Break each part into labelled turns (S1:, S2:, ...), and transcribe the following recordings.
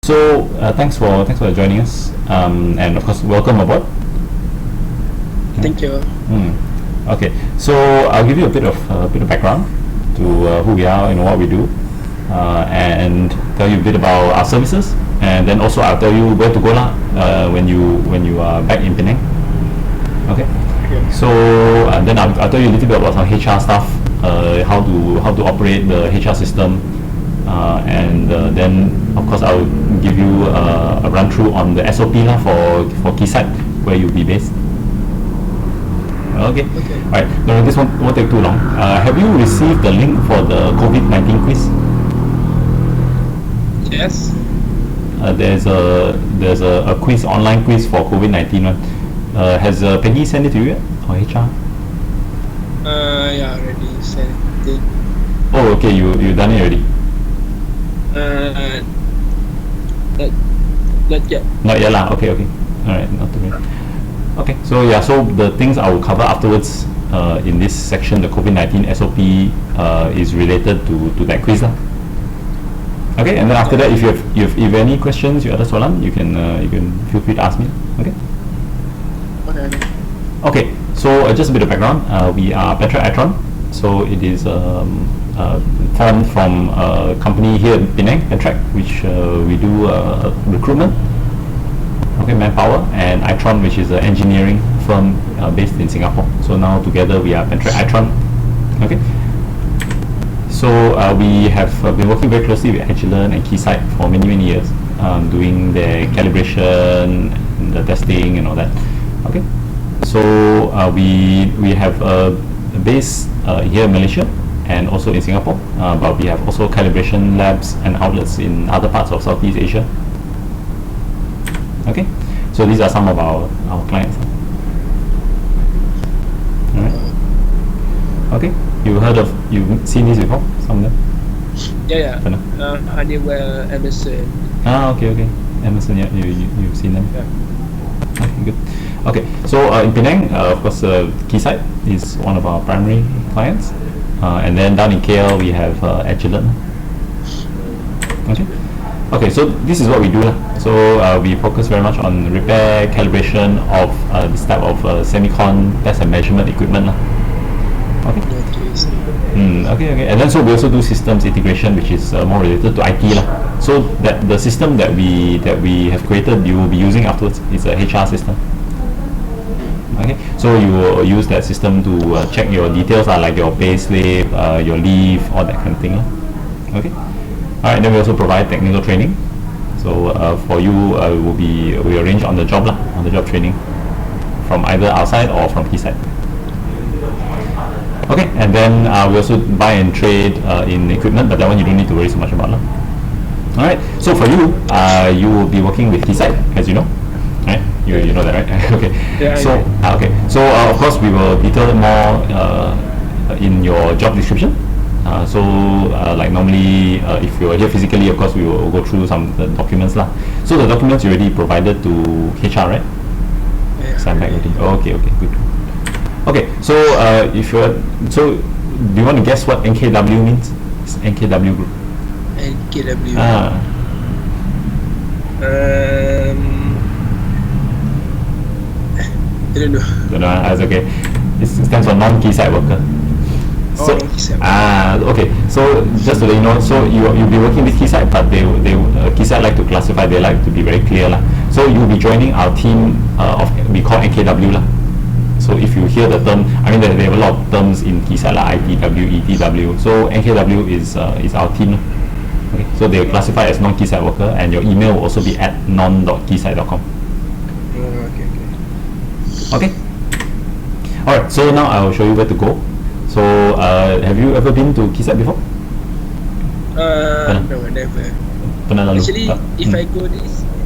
S1: So thanks for joining us, and of course welcome aboard.
S2: Thank you.
S1: Okay, so I'll give you a bit of background to who we are and what we do, and tell you a bit about our services, and then also I'll tell you where to go lah when you are back in Penang. Okay. So then I'll tell you a little bit about some HR stuff, how to operate the HR system, and then of course I'll give you a run through on the SOP lah for Keysight, where you'll be based. Okay. Alright. No, this won't take too long. Have you received the link for the COVID-19 quiz?
S2: Yes.
S1: There's a quiz, online quiz for COVID-19 one. Has Peggy sent it to you yet, or HR?
S2: Yeah, already sent it.
S1: Oh, okay. You done it already.
S2: Not yet.
S1: Not yet lah. Okay. Alright. Not too bad. Okay, so the things I will cover afterwards in this section, the COVID-19 SOP, is related to that quiz lah. Okay, and then after that, if you have any questions you ada soalan, you can feel free to ask me. Okay. Okay, so just a bit of background. We are Pentrac Itron, so it is formed from a company here in Penang, Pentrac, which we do recruitment. Okay, manpower, and Itron, which is an engineering firm based in Singapore. So now together we are Pentrac Itron. Okay. So we have been working very closely with Agilent and Keysight for many years, doing the calibration, the testing, and all that. Okay. So we have a base here in Malaysia and also in Singapore, but we have also calibration labs and outlets in other parts of Southeast Asia. Okay, so these are some of our clients. Alright. Okay, you've seen these before, some of them?
S2: Yeah. Honeywell, Emerson.
S1: Okay. Emerson, yeah, you've seen them.
S2: Yeah.
S1: Okay, good. Okay, so in Penang, of course, Keysight is one of our primary clients, and then down in KL we have Agilent. Okay, so this is what we do lah. So we focus very much on repair, calibration of this type of semicon test and measurement equipment lah. Okay. Okay. And then so we also do systems integration, which is more related to IT lah. So that the system that we have created, you will be using afterwards, is a HR system. Okay, so you will use that system to check your details like your pay slip, your leave, all that kind of thing lah. Okay. Alright, then we also provide technical training. So for you, we arrange on the job training from either outside or from Keysight. Okay, and then we also buy and trade in equipment, but that one you don't need to worry so much about lah. Alright, so for you, you will be working with Keysight, as you know, right? You know that, right? Okay.
S2: Yeah.
S1: So so of course we will detail it more in your job description. Like normally, if you're here physically, of course we will go through some documents lah. So the documents you already provided to HR, right?
S2: Yeah.
S1: Sign back already. Okay, good. Okay, so do you want to guess what NKW means? It's NKW Group.
S2: NKW. I don't know.
S1: That's okay. It stands for non-Keysight worker. So, okay. So just to let you know, so you'll be working with Keysight, but they Keysight like to classify. They like to be very clear lah. So you'll be joining our team we call NKW lah. So if you hear the term, I mean they have a lot of terms in Keysight like ITW, ETW. So NKW is our team. Okay. So they classify as non-Keysight worker, and your email will also be at non.keysight.com. Okay. Alright. So now I will show you where to go. So, have you ever been to Keysight before?
S2: No, never. Actually, if I go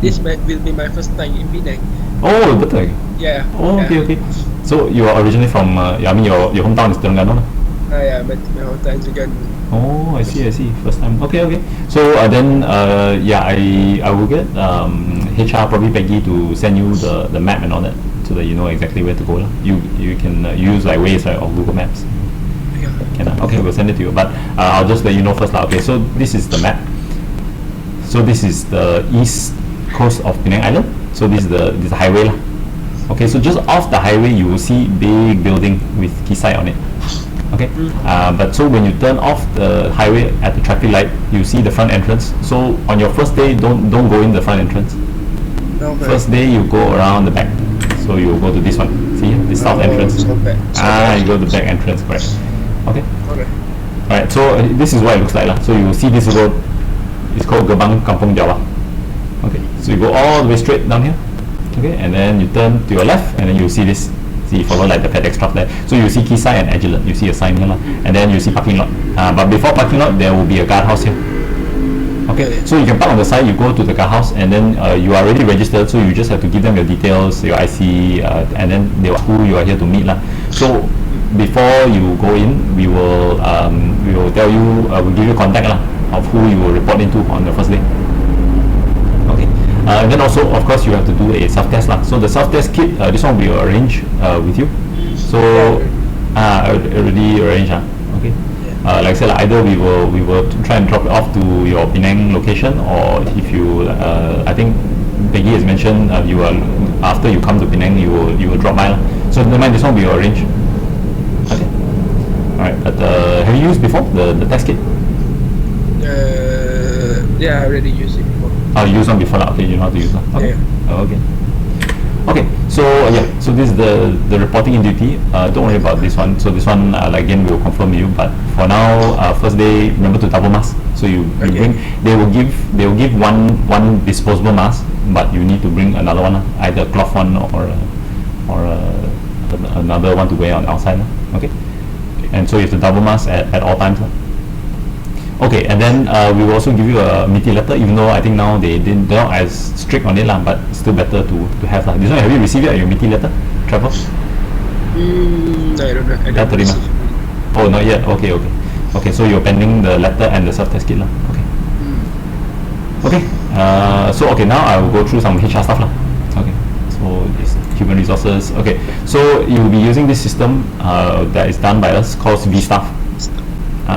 S2: this will be my first time in Penang.
S1: Oh, betul.
S2: Yeah.
S1: Oh, okay. So you are originally from, your hometown is Terengganu.
S2: Yeah, but my hometown is Terengganu.
S1: Oh, I see. First time. Okay. So then, I will get HR, probably Peggy, to send you the map and all that, so that you know exactly where to go. You can use like Waze or Google Maps. Okay, we'll send it to you. But I'll just let you know first. Okay, so this is the map. So this is the east coast of Penang Island. So this is the highway lah. Okay, so just off the highway you will see big building with Keysight on it. Okay, but so when you turn off the highway at the traffic light, you see the front entrance. So on your first day, don't go in the front entrance.
S2: Okay.
S1: First day you go around the back. So you go to this one. See the south entrance. You go to the back entrance, correct? Okay.
S2: Okay.
S1: Alright, so this is what it looks like lah. So you will see this road. It's called Gerbang Kampung Jawa. Okay, so you go all the way straight down here. Okay, and then you turn to your left, and then you see this. See, follow like the FedEx truck there. So you see Keysight and Agilent. You see a sign here lah. And then you see parking lot. But before parking lot, there will be a guardhouse here. Okay, so you can park on the side, you go to the guardhouse, and then you are already registered, so you just have to give them your details, your IC, and then they will who you are here to meet lah. So before you go in, we will tell you, we'll give you contact lah of who you will report into on the first day. Okay, and then also of course you have to do a self-test lah. So the self-test kit, this one we will arrange with you. So already arranged. Okay. Like I said, either we will try and drop it off to your Penang location, or if you, I think Peggy has mentioned, you are after you come to Penang, you will drop by. So never mind, this one we will arrange. Okay. Alright, but have you used before the test kit?
S2: Yeah, I already used it before.
S1: Oh, you used one before, okay, you know how to use it. Okay.
S2: Yeah.
S1: Okay. Okay, so so this is the reporting in duty. Don't worry about this one. So this one, again, we will confirm you. But for now, first day, remember to double mask. So you bring. They will give one disposable mask, but you need to bring another one, either a cloth one or another one to wear on outside. Okay, and so you have to double mask at all times. Okay, and then we will also give you a MITI letter, even though I think now they're not as strict on it lah, but still better to have lah. This one, have you received your MITI letter, Trevor?
S2: No, I don't know. I don't receive it.
S1: Oh, not yet. Okay. Okay, so you're pending the letter and the self-test kit lah. Okay. Okay. So okay, now I will go through some HR stuff lah. Okay. So this human resources. Okay. So you will be using this system that is done by us called VStaff.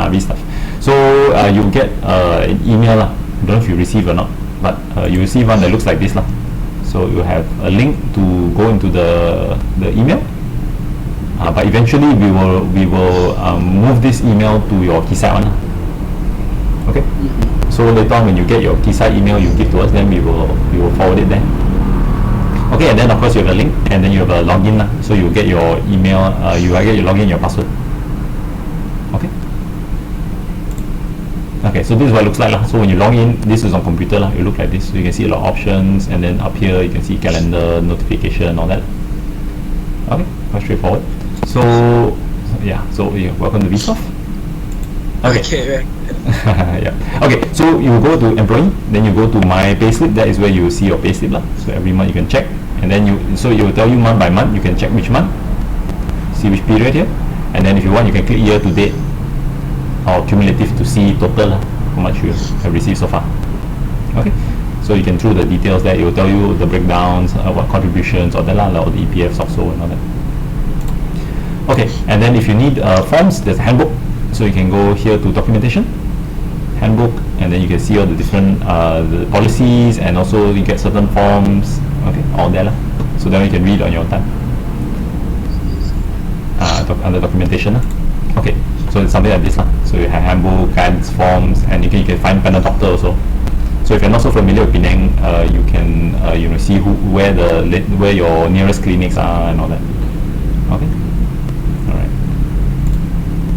S1: VStaff. So you get an email lah. I don't know if you receive or not, but you receive one that looks like this lah. So you have a link to go into the email. But eventually we will move this email to your Keysight one. Okay. So later on when you get your Keysight email you give to us, then we will forward it there. Okay, and then of course you have a link, and then you have a login lah. So you get your email, you get your login, your password. Okay. Okay, so this is what it looks like lah. So when you log in, this is on computer lah. It looks like this. So you can see a lot of options, and then up here you can see calendar, notification, all that. Okay, quite straightforward. So yeah, so welcome to VSoft. Okay. Yeah. Okay, so you go to employee, then you go to my payslip. That is where you see your payslip lah. So every month you can check, and then it will tell you month by month. You can check which month, see which period here, and then if you want, you can click year to date or cumulative to see total how much you have received so far. Okay, so you can through the details there. It will tell you the breakdowns, what contributions, or the EPFs also and all that. Okay, and then if you need forms, there's a handbook. So you can go here to documentation, handbook, and then you can see all the different the policies, and also you get certain forms. Okay, all there lah. So then you can read on your time. Under documentation. Okay, so it's something like this lah. So you have handbook, guides, forms, and you can find panel doctor also. So if you're not so familiar with Penang, you can see where your nearest clinics are and all that. Okay. All right.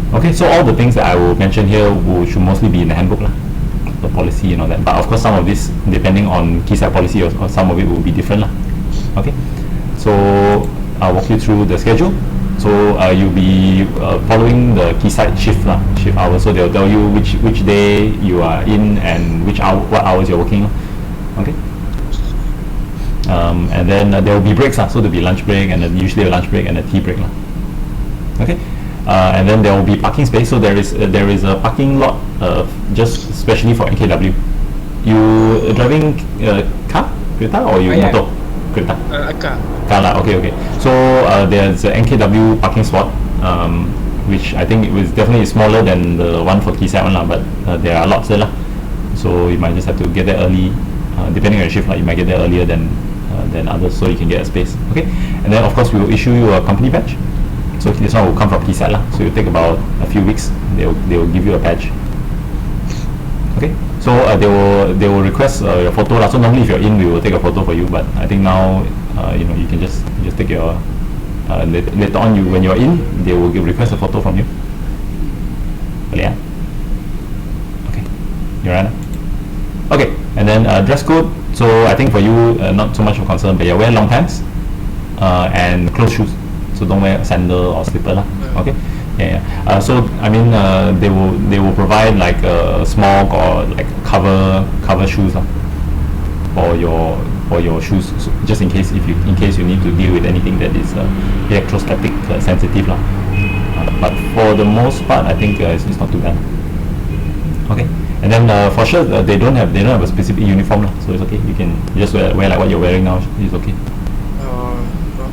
S1: Okay, so all the things that I will mention here should mostly be in the handbook lah, the policy and all that. But of course, some of this, depending on Keysight policy, or some of it will be different lah. Okay. So I'll walk you through the schedule. So you'll be following the Keysight shift hours. So they'll tell you which day you are in and what hours you're working. Okay. And then there will be breaks. So there'll be lunch break, and usually a lunch break and a tea break. Okay. And then there will be parking space. So there is a parking lot just especially for NKW. You driving car, Kereta, or you motor? Kereta. Car lah. Okay. So there's a NKW parking spot, which I think it was definitely smaller than the one for Keysight one lah, but there are lots there lah. So you might just have to get there early, depending on your shift. Like you might get there earlier than others, so you can get a space. Okay, and then of course we will issue you a company badge. So this one will come from Keysight lah. So it will take about a few weeks. They will give you a badge. Okay, so they will request your photo lah. So normally if you're in, we will take a photo for you. But I think now you can just take your later on when you're in, they will request a photo from you. Yeah. Okay, you're right. Okay, and then dress code. So I think for you, not so much of a concern, but wear long pants and closed shoes. So don't wear sandal or slipper lah. Okay. Yeah. So I mean, they will provide like a small or like cover shoes lah for your shoes, so just in case you need to deal with anything that is electrostatic sensitive lah. But for the most part, I think it's not too bad. Okay. And then for sure they don't have a specific uniform lah, so it's okay. You can just wear like what you're wearing now. It's okay.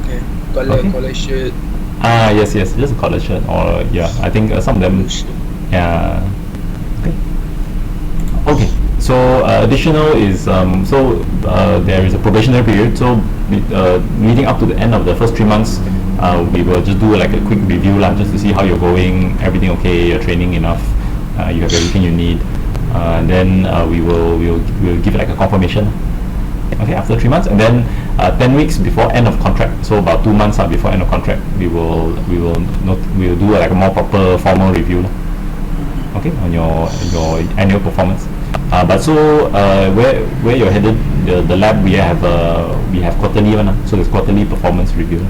S2: Okay. Collar shirt.
S1: Yes, just a collar shirt, or yeah, I think some of them. Yeah. Okay. So additional is there is a probationary period. So leading up to the end of the first 3 months, we will just do like a quick review lah, just to see how you're going. Everything okay? You're training enough? You have everything you need? And then we will give like a confirmation. Okay, after 3 months, and then 10 weeks before end of contract. So about 2 months before end of contract, we will do like a more proper formal review. Okay, on your annual performance. But so where you're headed, the lab we have quarterly one. So there's quarterly performance review.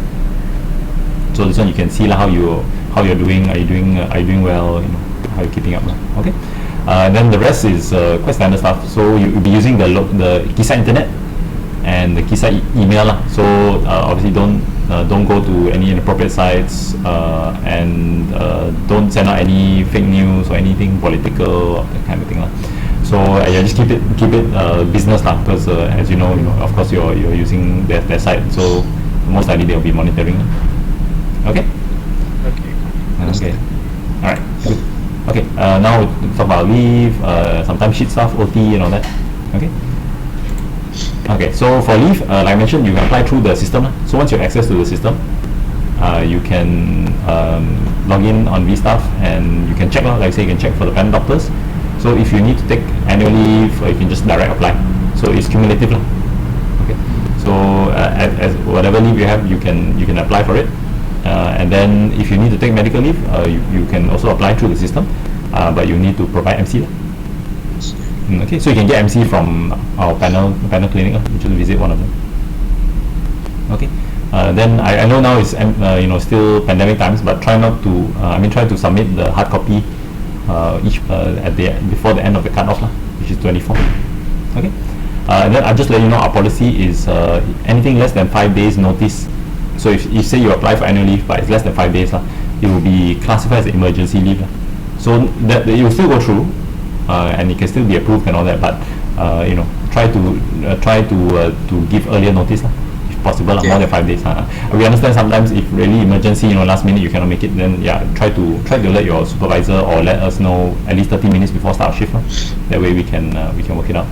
S1: So this one you can see how you're doing. Are you doing well? How you're keeping up. Okay. And then the rest is quite standard stuff. So you'll be using the Keysight internet and the Keysight email lah. So obviously don't go to any inappropriate sites and don't send out any fake news or anything political or that kind of thing lah. So yeah, just keep it business lah, because as you know, of course you're using their site, so most likely they'll be monitoring. Okay. All right. Good. Okay. Now we talk about leave, sometimes sheet stuff, OT, and all that. Okay. Okay. So for leave, like I mentioned, you can apply through the system. So once you have access to the system, you can log in on vStaff and you can check. Like I say, you can check for the panel doctors. So if you need to take annual leave, you can just direct apply. So it's cumulative. Okay. So as whatever leave you have, you can apply for it. And then if you need to take medical leave, you can also apply through the system, but you need to provide MC. Okay, so you can get MC from our panel clinic. You should visit one of them. Okay. Then I know now it's still pandemic times, but try to submit the hard copy before the end of the cutoff, which is 24. Okay. And then I'll just let you know our policy is anything less than 5 days notice. So if say you apply for annual leave but it's less than 5 days, it will be classified as emergency leave. So that it will still go through and it can still be approved and all that, but try to give earlier notice if possible, more than 5 days. We understand sometimes if really emergency, last minute you cannot make it, then try to let your supervisor or let us know at least 30 minutes before start of shift. That way we can work it out.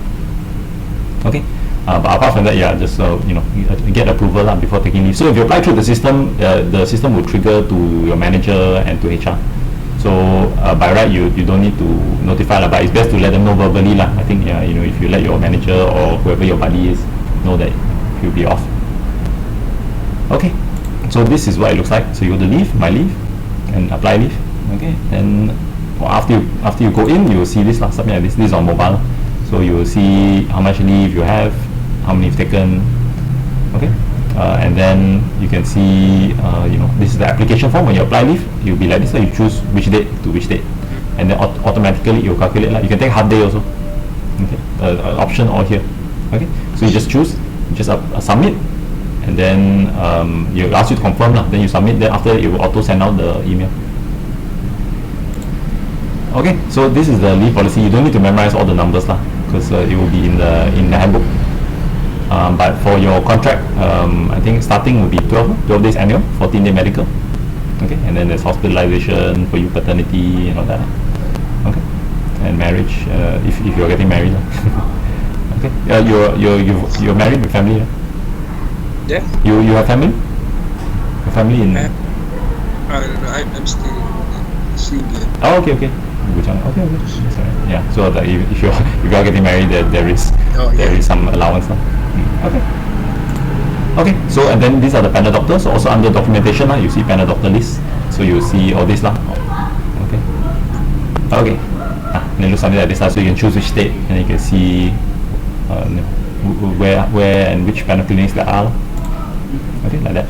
S1: Okay. But apart from that, just get approval before taking leave. So if you apply through the system will trigger to your manager and to HR. So by right, you don't need to notify, but it's best to let them know verbally. I think if you let your manager or whoever your buddy is know that you'll be off. Okay. So this is what it looks like. So you go to leave, my leave, and apply leave. Okay. And after you go in, you will see this something like this. This is on mobile. So you will see how much leave you have, how many you've taken. Okay. And then you can see this is the application form. When you apply leave, you'll be like this. So you choose which date to which date, and then automatically it will calculate. You can take half day also. Okay. Option all here. Okay. So you just choose, submit, and then you ask you to confirm. Then you submit. Then after it will auto send out the email. Okay. So this is the leave policy. You don't need to memorize all the numbers because it will be in the handbook. But for your contract, I think starting will be 12 days annual, 14-day medical. Okay, and then there's hospitalization for you, paternity and all that. Okay, and marriage, if you're getting married. Okay. You're married with family.
S2: Yeah.
S1: You have family? Your family in?
S2: I don't know. I'm still single.
S1: Oh, okay. Okay. Okay. That's all right. Yeah. So that if you are getting married, there is some allowance. Okay. Okay. So and then these are the panel doctors. So also under documentation, you see panel doctor list. So you see all this lah. Okay. Okay. And it looks something like this lah. So you can choose which state, and you can see where and which panel clinics there are. Okay, like that.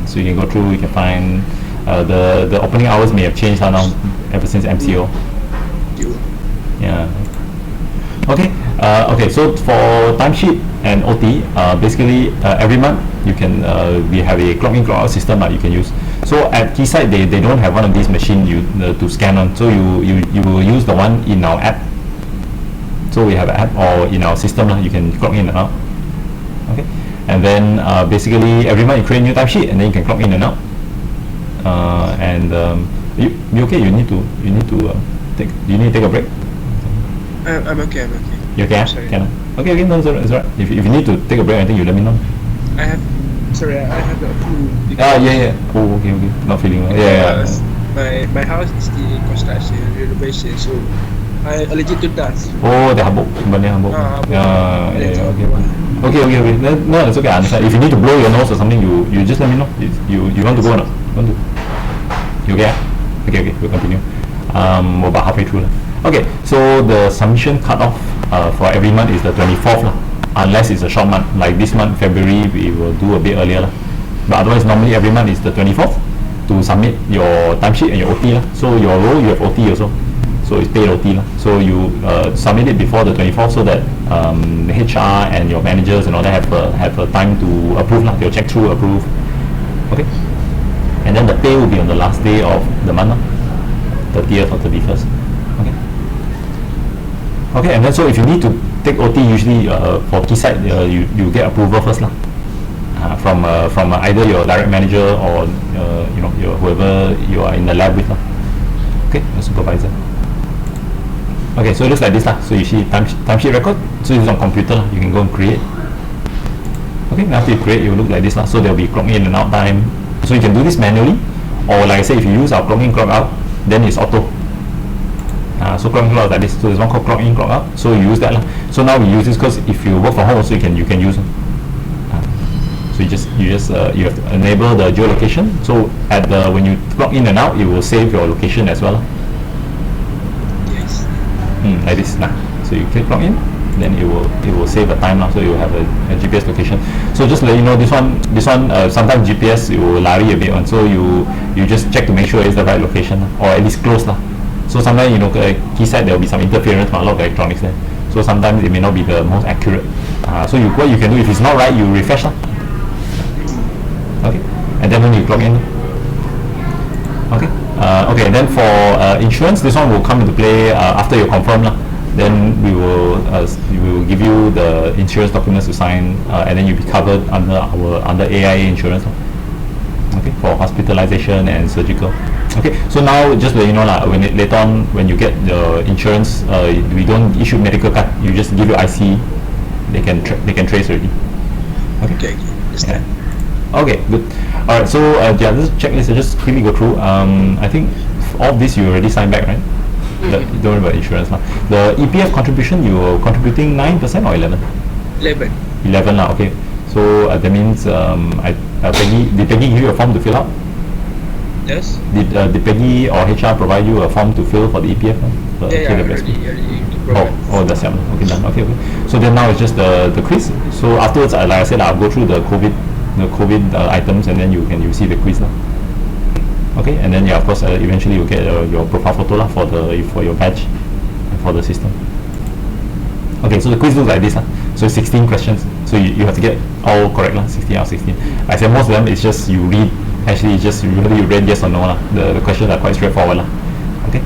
S1: So you can go through. You can find the opening hours may have changed now ever since MCO. Yeah. Okay. Okay. So for timesheet and OT, basically every month you can we have a clock in clock out system that you can use. So at Keysight they don't have one of these machines to scan on. So you will use the one in our app. So we have an app or in our system you can clock in and out. Okay. And then basically every month you create a new timesheet and then you can clock in and out. You okay? You need to take. Do you need to take a break?
S2: I'm okay.
S1: You okay?
S2: Sorry.
S1: Can I? Okay. No, it's alright. If you need to take a break, I think you let me know.
S2: I have a flu.
S1: Yeah. Oh, okay. Not feeling well. Yeah.
S2: My house is still in construction, renovation, so I'm allergic to dust.
S1: Oh, the habuk. Yeah. Okay. No, it's okay. I understand. If you need to blow your nose or something, you just let me know. You want to go or not? You okay? Okay. We'll continue. We're about halfway through. Okay, so the submission cutoff for every month is the 24th, unless it's a short month. Like this month, February, we will do a bit earlier. But otherwise, normally every month is the 24th to submit your timesheet and your OT. So your role, you have OT also. So it's paid OT. So you submit it before the 24th so that the HR and your managers and all that have a time to approve. They'll check through, approve. Okay. And then the pay will be on the last day of the month, 30th or 31st. Okay, and then so if you need to take OT, usually for Keysight, you get approval first from either your direct manager or whoever you are in the lab with. Okay, the supervisor. Okay, so it looks like this. So you see timesheet record. So it's on computer. You can go and create. Okay, now after you create, it will look like this. So there will be clock in and out time. So you can do this manually, or like I say, if you use our clock in, clock out, then it's auto. So clock in, clock out like this. So there's one called clock in, clock out. So you use that. So now we use this because if you work from home, also you can use it. So you have to enable the geolocation. So when you clock in and out, it will save your location as well.
S2: Yes.
S1: Like this. So you click clock in, then it will save the time. So you have a GPS location. So just to let you know, this one sometimes GPS it will lari a bit on. So you just check to make sure it's the right location or at least close . So sometimes Keysight there will be some interference from a lot of electronics there. So sometimes it may not be the most accurate. So what you can do if it's not right, you refresh . Okay, and then when you clock in. Okay. Okay. Then for insurance, this one will come into play after you confirm . Then we will give you the insurance documents to sign, and then you'll be covered under AIA insurance. Okay, for hospitalization and surgical. Okay, so now just let you know later on when you get the insurance, we don't issue medical card. You just give your IC, they can trace already.
S2: Okay. Understand.
S1: Okay, good. All right, so this checklist I just quickly go through. I think all this you already signed back, right? Don't worry about insurance now. The EPF contribution, you are contributing 9% or 11? 11 . Okay. So that means did Peggy give you a form to fill out?
S2: Yes.
S1: Did Peggy or HR provide you a form to fill for the EPF? Oh, that's it. Okay, done. Okay. So then now it's just the quiz. So afterwards, like I said, I'll go through the COVID items, and then you see the quiz . Okay, and then of course eventually you get your profile photo for your badge and for the system. Okay, so the quiz looks like this . So 16 questions. So you have to get all correct . 16 out of 16. I said most of them it's just you read. Actually, it's just you read yes or no . The questions are quite straightforward . Okay.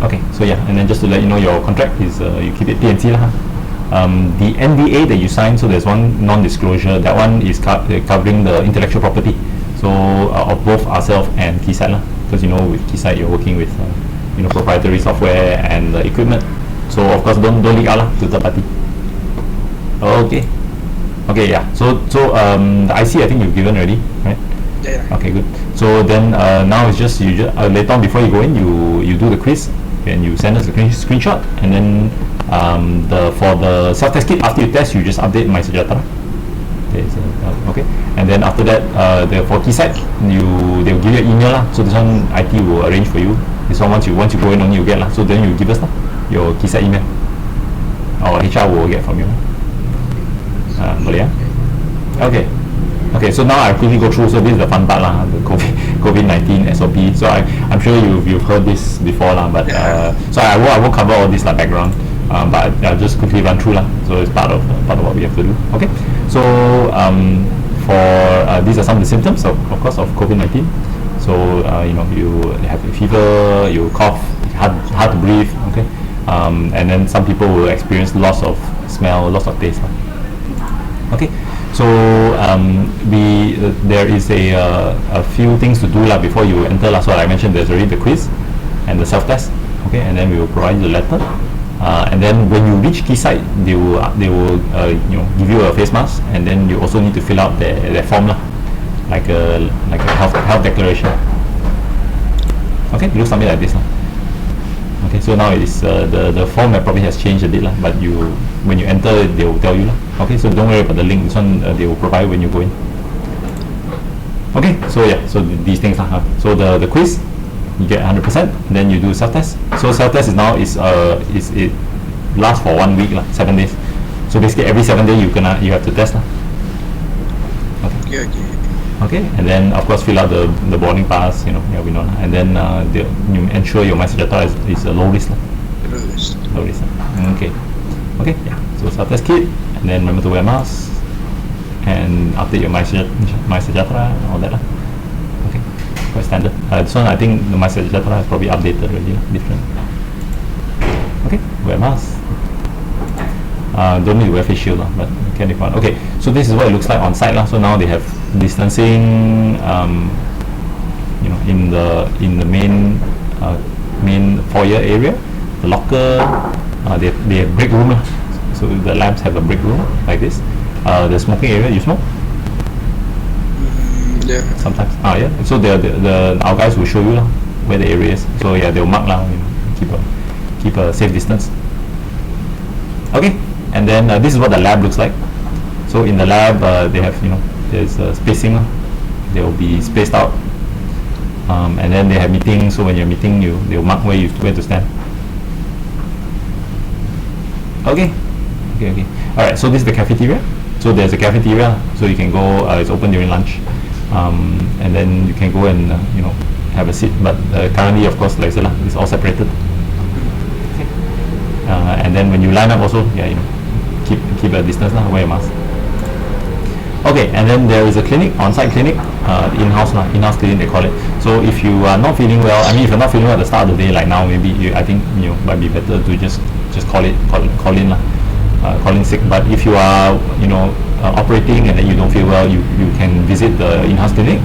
S1: Okay, so yeah, and then just to let you know, your contract is you keep it PNC . The NDA that you sign, so there's one non-disclosure. That one is covering the intellectual property. So of both ourselves and Keysight . Because with Keysight you're working with proprietary software and equipment. So of course don't leak out to third party. Okay, yeah. So the IC I think you've given already, right?
S2: Yeah.
S1: Okay, good. So then now it's just later on before you go in, you do the quiz and you send us a screenshot, and then for the self-test kit, after you test, you just update my Sejahtera. Okay, and then after that, for Keysight, they'll give you an email lah. So this one IT will arrange for you. This one once you go in, only you get lah. So then you give us your Keysight email, or HR will get from you. Boleh ya? Okay, so now I quickly go through. So this is the fun part lah, the COVID-19 SOP. So I'm sure you've heard this before lah, but so I won't cover all this background, but I'll just quickly run through lah. So it's part of what we have to do. Okay, so these are some of the symptoms of course of COVID-19. So you have a fever, you cough, hard to breathe. Okay, and then some people will experience loss of smell, loss of taste. Okay, so there is a few things to do before you enter So I mentioned there's already the quiz and the self-test. Okay, and then we will provide you the letter. And then when you reach Keysight, they will give you a face mask, and then you also need to fill out their form like a health declaration. Okay, you look something like this Okay, so now it is the form probably has changed a bit but when you enter they will tell you Okay, so don't worry about the link. This one they will provide when you go in. Okay, so yeah, so these things So the quiz, you get 100%. Then you do self-test. So self-test it lasts for 1 week 7 days. So basically every 7 days you have to test Okay, and then of course fill out the boarding pass. We know. And then you ensure your Sejahtera is a low risk. Low risk. Okay, yeah. So self-test kit, and then remember to wear mask, and update your Sejahtera, all that Okay, quite standard. This one I think the Sejahtera is probably updated already, different. Okay, wear mask. Don't need to wear face shield but can if one. Okay, so this is what it looks like on site So now they have distancing, in the main foyer area, the locker. They have break room So the labs have a break room like this. The smoking area, you smoke?
S2: Yeah.
S1: Sometimes. Yeah. So our guys will show you where the area is. So yeah, they'll mark keep a safe distance. Okay, and then this is what the lab looks like. So in the lab, they have there's spacing. They will be spaced out, and then they have meetings. So when you're meeting, they'll mark where to stand. Okay. All right. So this is the cafeteria. So there's a cafeteria. So you can go. It's open during lunch, and then you can go and have a seat. But currently, of course, like I said, it's all separated. Okay. And then when you line up, also, keep a distance. Wear a mask. Okay, and then there is a clinic, on-site clinic, in-house clinic they call it. So if you are not feeling well, if you're not feeling well at the start of the day, like now, maybe I think might be better to just call in sick. But if you are operating and then you don't feel well, you can visit the in-house clinic,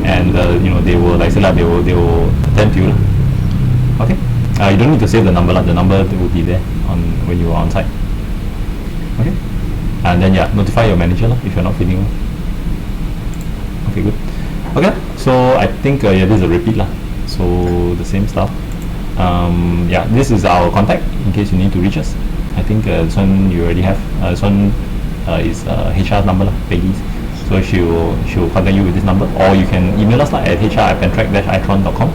S1: and they will, like I said, they will attend to you. Okay, you don't need to save the number. The number will be there when you are on site. Okay. And then notify your manager if you're not feeling well. Okay, good. Okay, so I think this is a repeat So the same stuff. This is our contact in case you need to reach us. I think this one you already have. This one is HR's number Peggy's. So she will contact you with this number, or you can email us at hr@pentrac-itron.com.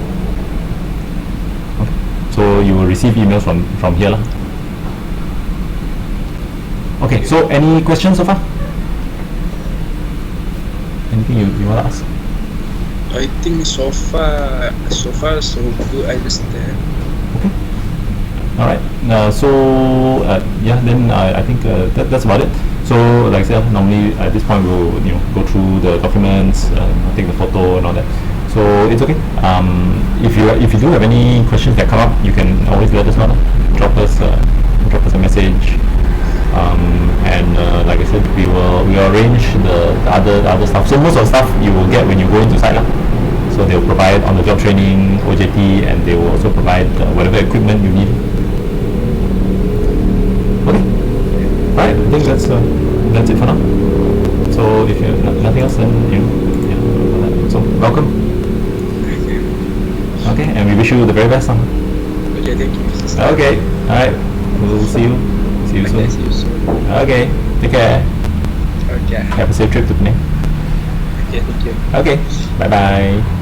S1: Okay. So you will receive emails from here Okay, so any questions so far? Anything you want to ask?
S2: I think so far so good. I understand.
S1: Okay. All right. Then I think that's about it. So like I said, normally at this point we'll go through the documents, take the photo and all that. So it's okay. If you do have any questions that come up, you can always let us know. Drop us a message. And like I said, we will arrange the other stuff. So most of the stuff you will get when you go into site So So they'll provide on-the-job training, OJT, and they will also provide whatever equipment you need. Okay. Alright, I think that's it for now. So if you have nothing else, then yeah. So welcome. Okay, and we wish you the very best.
S2: Okay, thank you.
S1: Okay, alright. We'll see you. See you soon.
S2: See you soon.
S1: Okay, take care.
S2: Okay.
S1: Have a safe trip to Penang.
S2: Okay, thank you.
S1: Okay, bye bye.